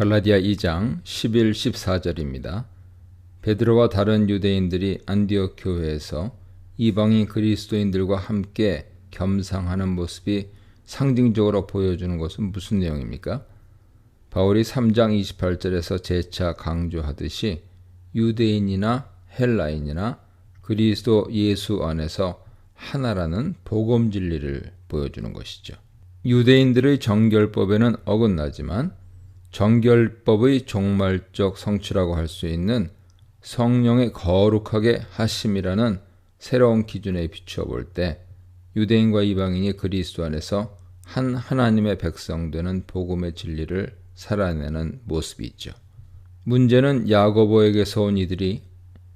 갈라디아 2장 11, 14절입니다. 베드로와 다른 유대인들이 안디옥 교회에서 이방인 그리스도인들과 함께 겸상하는 모습이 상징적으로 보여주는 것은 무슨 내용입니까? 바울이 3장 28절에서 재차 강조하듯이 유대인이나 헬라인이나 그리스도 예수 안에서 하나라는 복음 진리를 보여주는 것이죠. 유대인들의 정결법에는 어긋나지만 정결법의 종말적 성취라고 할 수 있는 성령의 거룩하게 하심이라는 새로운 기준에 비추어 볼 때 유대인과 이방인이 그리스도 안에서 한 하나님의 백성 되는 복음의 진리를 살아내는 모습이 있죠. 문제는 야고보에게서 온 이들이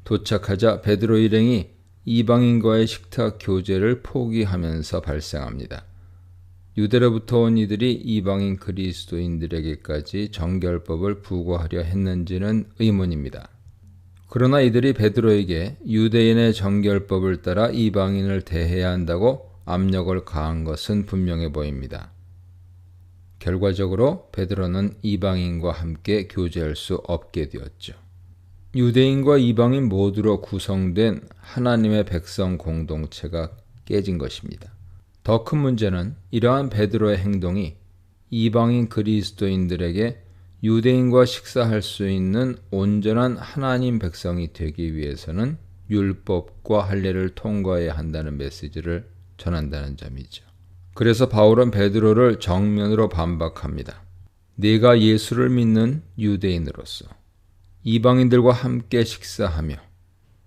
도착하자 베드로 일행이 이방인과의 식탁 교제를 포기하면서 발생합니다. 유대로부터 온 이들이 이방인 그리스도인들에게까지 정결법을 부과하려 했는지는 의문입니다. 그러나 이들이 베드로에게 유대인의 정결법을 따라 이방인을 대해야 한다고 압력을 가한 것은 분명해 보입니다. 결과적으로 베드로는 이방인과 함께 교제할 수 없게 되었죠. 유대인과 이방인 모두로 구성된 하나님의 백성 공동체가 깨진 것입니다. 더 큰 문제는 이러한 베드로의 행동이 이방인 그리스도인들에게 유대인과 식사할 수 있는 온전한 하나님 백성이 되기 위해서는 율법과 할례를 통과해야 한다는 메시지를 전한다는 점이죠. 그래서 바울은 베드로를 정면으로 반박합니다. 네가 예수를 믿는 유대인으로서 이방인들과 함께 식사하며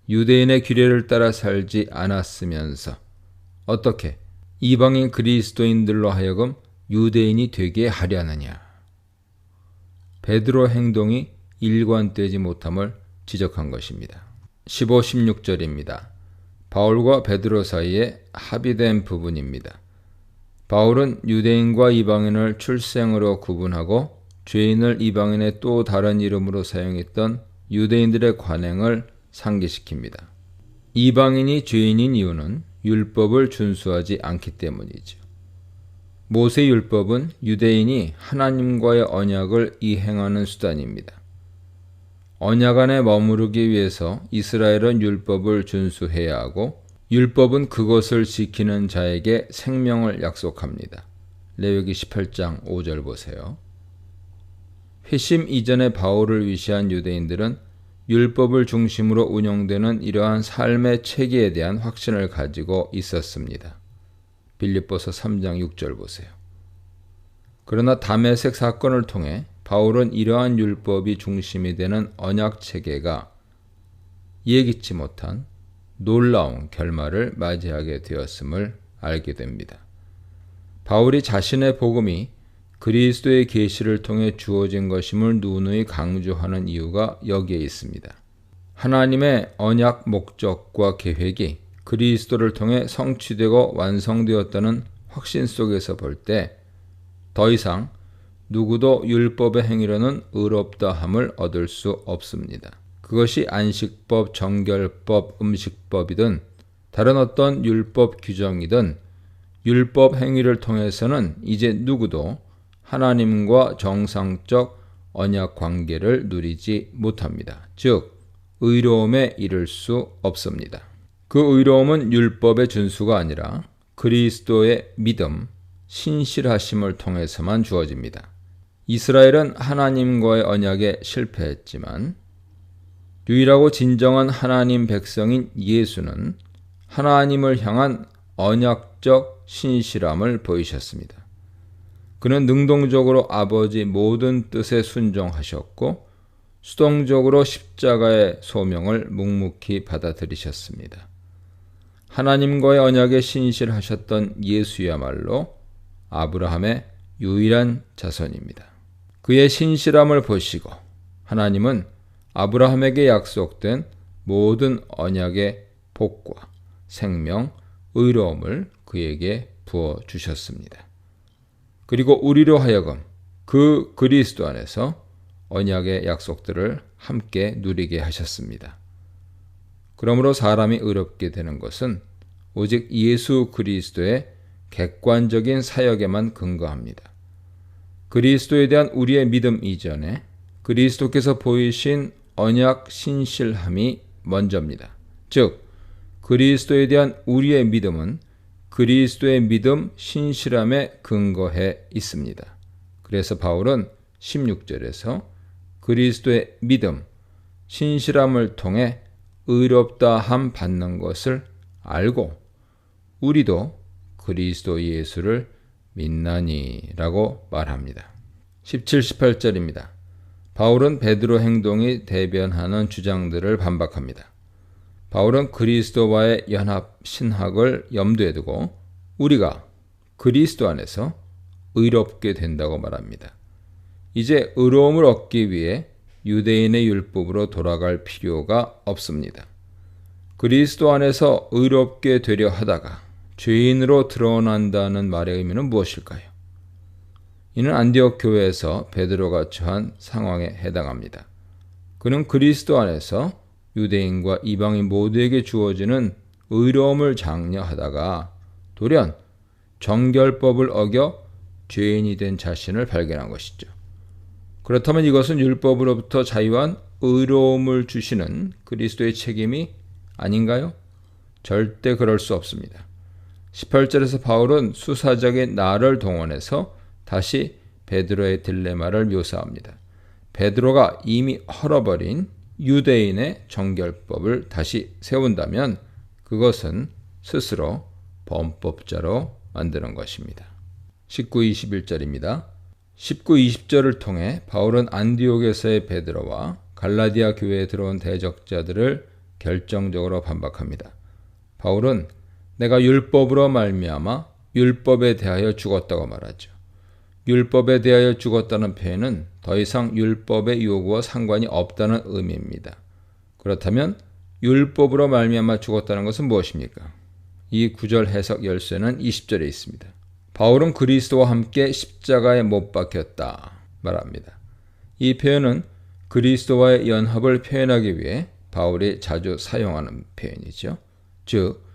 유대인의 규례를 따라 살지 않았으면서 어떻게 이방인 그리스도인들로 하여금 유대인이 되게 하려느냐. 베드로 행동이 일관되지 못함을 지적한 것입니다. 15, 16절입니다. 바울과 베드로 사이에 합의된 부분입니다. 바울은 유대인과 이방인을 출생으로 구분하고 죄인을 이방인의 또 다른 이름으로 사용했던 유대인들의 관행을 상기시킵니다. 이방인이 죄인인 이유는 율법을 준수하지 않기 때문이죠. 모세 율법은 유대인이 하나님과의 언약을 이행하는 수단입니다. 언약 안에 머무르기 위해서 이스라엘은 율법을 준수해야 하고 율법은 그것을 지키는 자에게 생명을 약속합니다. 레위기 18장 5절 보세요. 회심 이전에 바울을 위시한 유대인들은 율법을 중심으로 운영되는 이러한 삶의 체계에 대한 확신을 가지고 있었습니다. 빌립보서 3장 6절 보세요. 그러나 다메섹 사건을 통해 바울은 이러한 율법이 중심이 되는 언약 체계가 예기치 못한 놀라운 결말을 맞이하게 되었음을 알게 됩니다. 바울이 자신의 복음이 그리스도의 계시를 통해 주어진 것임을 누누이 강조하는 이유가 여기에 있습니다. 하나님의 언약 목적과 계획이 그리스도를 통해 성취되고 완성되었다는 확신 속에서 볼 때 더 이상 누구도 율법의 행위로는 의롭다함을 얻을 수 없습니다. 그것이 안식법, 정결법, 음식법이든 다른 어떤 율법 규정이든 율법 행위를 통해서는 이제 누구도 하나님과 정상적 언약 관계를 누리지 못합니다. 즉, 의로움에 이를 수 없습니다. 그 의로움은 율법의 준수가 아니라 그리스도의 믿음, 신실하심을 통해서만 주어집니다. 이스라엘은 하나님과의 언약에 실패했지만 유일하고 진정한 하나님 백성인 예수는 하나님을 향한 언약적 신실함을 보이셨습니다. 그는 능동적으로 아버지 모든 뜻에 순종하셨고 수동적으로 십자가의 소명을 묵묵히 받아들이셨습니다. 하나님과의 언약에 신실하셨던 예수야말로 아브라함의 유일한 자손입니다. 그의 신실함을 보시고 하나님은 아브라함에게 약속된 모든 언약의 복과 생명, 의로움을 그에게 부어주셨습니다. 그리고 우리로 하여금 그 그리스도 안에서 언약의 약속들을 함께 누리게 하셨습니다. 그러므로 사람이 의롭게 되는 것은 오직 예수 그리스도의 객관적인 사역에만 근거합니다. 그리스도에 대한 우리의 믿음 이전에 그리스도께서 보이신 언약 신실함이 먼저입니다. 즉, 그리스도에 대한 우리의 믿음은 그리스도의 믿음 신실함에 근거해 있습니다. 그래서 바울은 16절에서 그리스도의 믿음 신실함을 통해 의롭다함 받는 것을 알고 우리도 그리스도 예수를 믿나니 라고 말합니다. 17, 18절입니다. 바울은 베드로 행동이 대변하는 주장들을 반박합니다. 바울은 그리스도와의 연합 신학을 염두에 두고 우리가 그리스도 안에서 의롭게 된다고 말합니다. 이제 의로움을 얻기 위해 유대인의 율법으로 돌아갈 필요가 없습니다. 그리스도 안에서 의롭게 되려 하다가 죄인으로 드러난다는 말의 의미는 무엇일까요? 이는 안디옥 교회에서 베드로가 처한 상황에 해당합니다. 그는 그리스도 안에서 유대인과 이방인 모두에게 주어지는 의로움을 장려하다가 돌연 정결법을 어겨 죄인이 된 자신을 발견한 것이죠. 그렇다면 이것은 율법으로부터 자유한 의로움을 주시는 그리스도의 책임이 아닌가요? 절대 그럴 수 없습니다. 18절에서 바울은 수사적인 나를 동원해서 다시 베드로의 딜레마를 묘사합니다. 베드로가 이미 헐어버린 유대인의 정결법을 다시 세운다면 그것은 스스로 범법자로 만드는 것입니다. 19, 21절입니다. 19, 20절을 통해 바울은 안디옥에서의 베드로와 갈라디아 교회에 들어온 대적자들을 결정적으로 반박합니다. 바울은 내가 율법으로 말미암아 율법에 대하여 죽었다고 말하죠. 율법에 대하여 죽었다는 표현은 더 이상 율법의 요구와 상관이 없다는 의미입니다. 그렇다면 율법으로 말미암아 죽었다는 것은 무엇입니까? 이 구절 해석 열쇠는 20절에 있습니다. 바울은 그리스도와 함께 십자가에 못 박혔다 말합니다. 이 표현은 그리스도와의 연합을 표현하기 위해 바울이 자주 사용하는 표현이죠. 즉,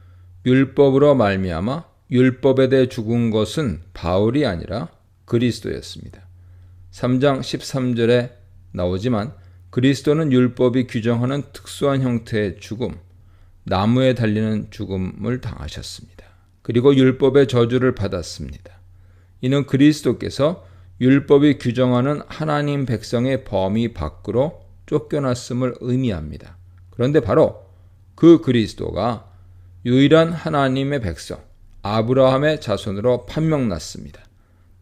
율법으로 말미암아 율법에 대해 죽은 것은 바울이 아니라 그리스도였습니다. 3장 13절에 나오지만 그리스도는 율법이 규정하는 특수한 형태의 죽음, 나무에 달리는 죽음을 당하셨습니다. 그리고 율법의 저주를 받았습니다. 이는 그리스도께서 율법이 규정하는 하나님 백성의 범위 밖으로 쫓겨났음을 의미합니다. 그런데 바로 그 그리스도가 유일한 하나님의 백성, 아브라함의 자손으로 판명났습니다.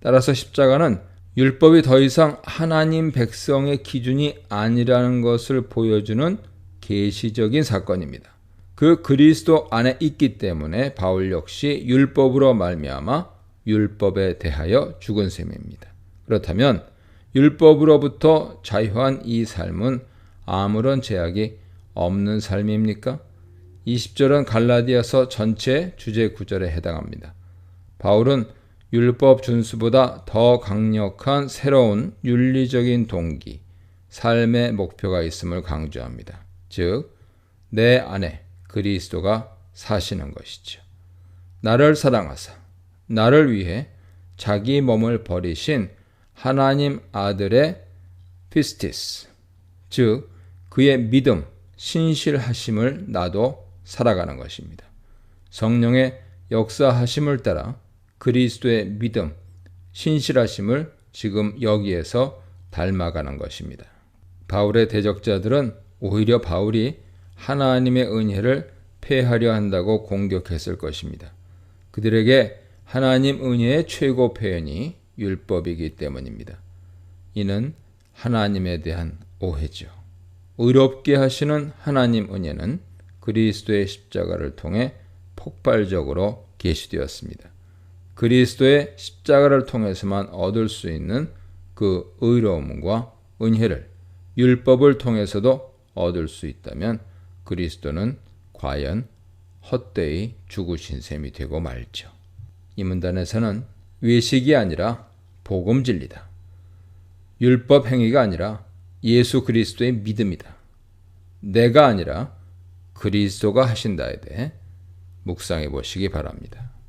따라서 십자가는 율법이 더 이상 하나님 백성의 기준이 아니라는 것을 보여주는 계시적인 사건입니다. 그 그리스도 안에 있기 때문에 바울 역시 율법으로 말미암아 율법에 대하여 죽은 셈입니다. 그렇다면 율법으로부터 자유한 이 삶은 아무런 제약이 없는 삶입니까? 20절은 갈라디아서 전체 주제 구절에 해당합니다. 바울은 율법 준수보다 더 강력한 새로운 윤리적인 동기, 삶의 목표가 있음을 강조합니다. 즉, 내 안에 그리스도가 사시는 것이죠. 나를 사랑하사 나를 위해 자기 몸을 버리신 하나님 아들의 피스티스, 즉 그의 믿음, 신실하심을 나도 살아가는 것입니다. 성령의 역사하심을 따라 그리스도의 믿음, 신실하심을 지금 여기에서 닮아가는 것입니다. 바울의 대적자들은 오히려 바울이 하나님의 은혜를 폐하려 한다고 공격했을 것입니다. 그들에게 하나님 은혜의 최고 표현이 율법이기 때문입니다. 이는 하나님에 대한 오해죠. 의롭게 하시는 하나님 은혜는 그리스도의 십자가를 통해 폭발적으로 계시되었습니다. 그리스도의 십자가를 통해서만 얻을 수 있는 그 의로움과 은혜를 율법을 통해서도 얻을 수 있다면 그리스도는 과연 헛되이 죽으신 셈이 되고 말죠. 이 문단에서는 외식이 아니라 복음 진리다. 율법 행위가 아니라 예수 그리스도의 믿음이다. 내가 아니라 그리스도가 하신다에 대해 묵상해 보시기 바랍니다.